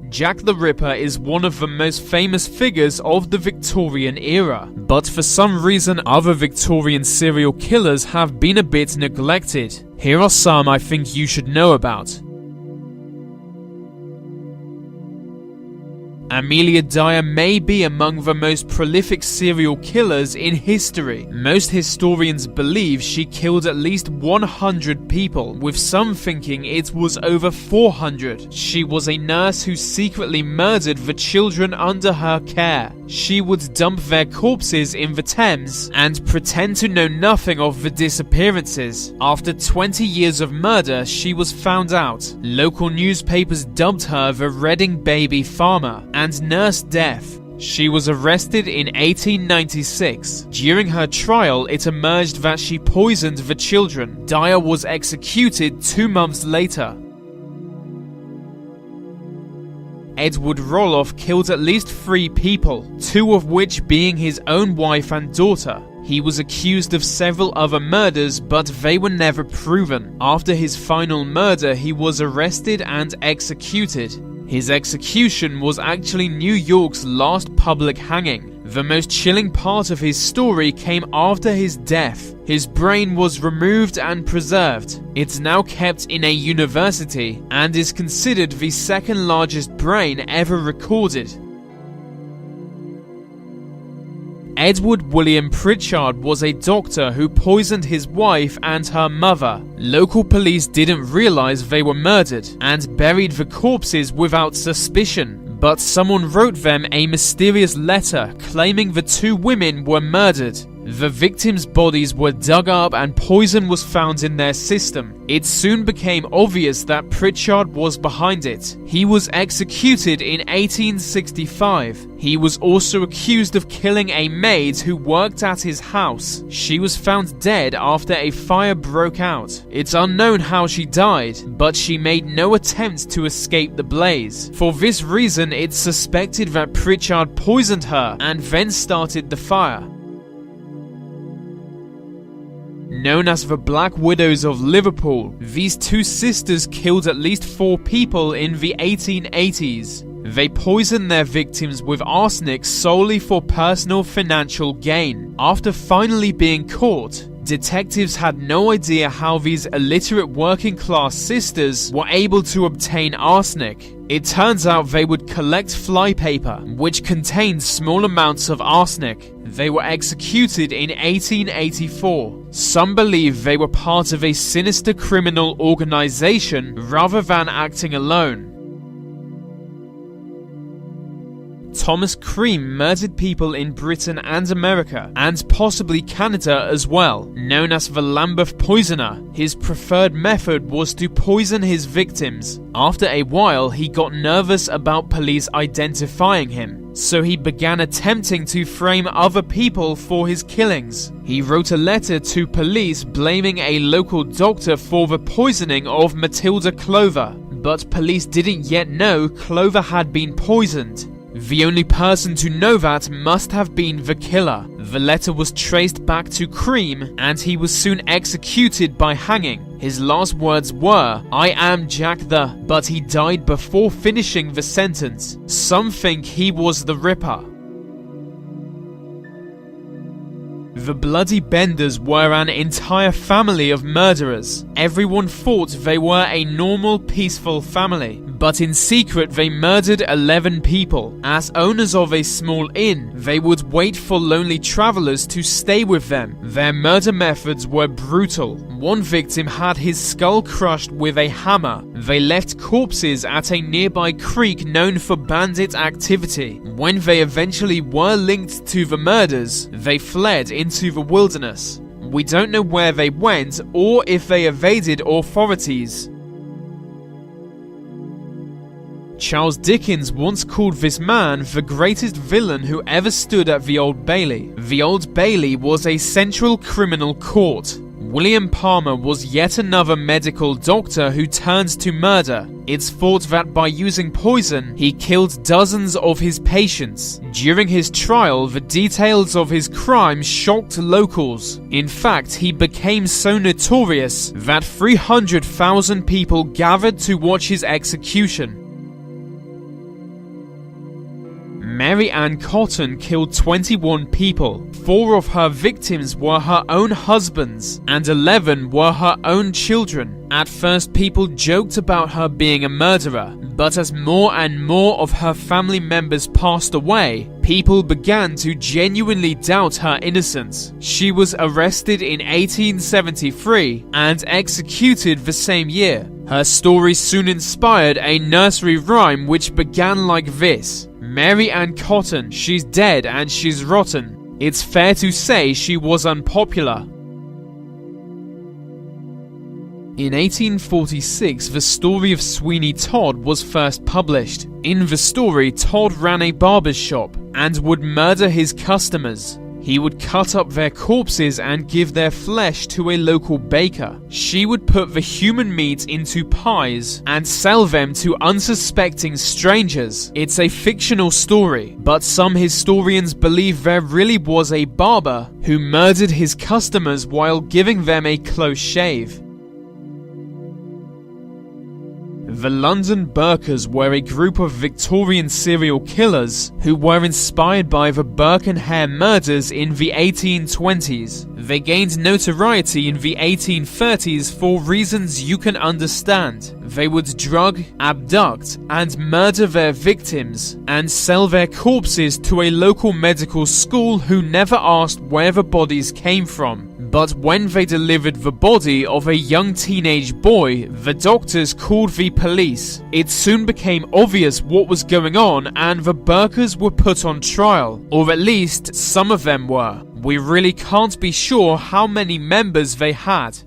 Jack the Ripper is one of the most famous figures of the Victorian era, but for some reason other Victorian serial killers have been a bit neglected. Here are some I think you should know about. Amelia Dyer may be among the most prolific serial killers in history. Most historians believe she killed at least 100 people, with some thinking it was over 400. She was a nurse who secretly murdered the children under her care. She would dump their corpses in the Thames and pretend to know nothing of the disappearances. After 20 years of murder, she was found out. Local newspapers dubbed her the Reading Baby Farmer and Nurse Death. She was arrested in 1896. During her trial, it emerged that she poisoned the children. Dyer was executed 2 months later. Edward Roloff killed at least 3 people, 2 of which being his own wife and daughter. He was accused of several other murders, but they were never proven. After his final murder, he was arrested and executed. His execution was actually New York's last public hanging. The most chilling part of his story came after his death. His brain was removed and preserved. It's now kept in a university and is considered the second largest brain ever recorded. Edward William Pritchard was a doctor who poisoned his wife and her mother. Local police didn't realize they were murdered and buried the corpses without suspicion, but someone wrote them a mysterious letter claiming the 2 women were murdered. The victims' bodies were dug up and poison was found in their system. It soon became obvious that Pritchard was behind it. He was executed in 1865. He was also accused of killing a maid who worked at his house. She was found dead after a fire broke out. It's unknown how she died, but she made no attempt to escape the blaze. For this reason, it's suspected that Pritchard poisoned her and then started the fire. Known as the Black Widows of Liverpool, these 2 sisters killed at least 4 people in the 1880s. They poisoned their victims with arsenic solely for personal financial gain. After finally being caught, detectives had no idea how these illiterate working-class sisters were able to obtain arsenic. It turns out they would collect flypaper, which contained small amounts of arsenic. They were executed in 1884. Some believe they were part of a sinister criminal organization rather than acting alone. Thomas Cream murdered people in Britain and America, and possibly Canada as well. Known as the Lambeth Poisoner, his preferred method was to poison his victims. After a while, he got nervous about police identifying him, so he began attempting to frame other people for his killings. He wrote a letter to police blaming a local doctor for the poisoning of Matilda Clover, but police didn't yet know Clover had been poisoned. The only person to know that must have been the killer. The letter was traced back to Cream, and he was soon executed by hanging. His last words were, "I am Jack the," but he died before finishing the sentence. Some think he was the Ripper. The Bloody Benders were an entire family of murderers. Everyone thought they were a normal, peaceful family, but in secret they murdered 11 people. As owners of a small inn, they would wait for lonely travelers to stay with them. Their murder methods were brutal. One victim had his skull crushed with a hammer. They left corpses at a nearby creek known for bandit activity. When they eventually were linked to the murders, they fled into the wilderness. We don't know where they went or if they evaded authorities. Charles Dickens once called this man the greatest villain who ever stood at the Old Bailey. The Old Bailey was a central criminal court. William Palmer was yet another medical doctor who turned to murder. It's thought that by using poison, he killed dozens of his patients. During his trial, the details of his crime shocked locals. In fact, he became so notorious that 300,000 people gathered to watch his execution. Mary Ann Cotton killed 21 people. 4 of her victims were her own husbands, and 11 were her own children. At first, people joked about her being a murderer, but as more and more of her family members passed away, people began to genuinely doubt her innocence. She was arrested in 1873 and executed the same year. Her story soon inspired a nursery rhyme which began like this: Mary Ann Cotton, she's dead and she's rotten. It's fair to say she was unpopular. In 1846, the story of Sweeney Todd was first published. In the story, Todd ran a barber's shop and would murder his customers. He would cut up their corpses and give their flesh to a local baker. She would put the human meat into pies and sell them to unsuspecting strangers. It's a fictional story, but some historians believe there really was a barber who murdered his customers while giving them a close shave. The London Burkers were a group of Victorian serial killers who were inspired by the Burke and Hare murders in the 1820s. They gained notoriety in the 1830s for reasons you can understand. They would drug, abduct, and murder their victims and sell their corpses to a local medical school who never asked where the bodies came from. But when they delivered the body of a young teenage boy, the doctors called the police. It soon became obvious what was going on, and the Burkers were put on trial, or at least some of them were. We really can't be sure how many members they had.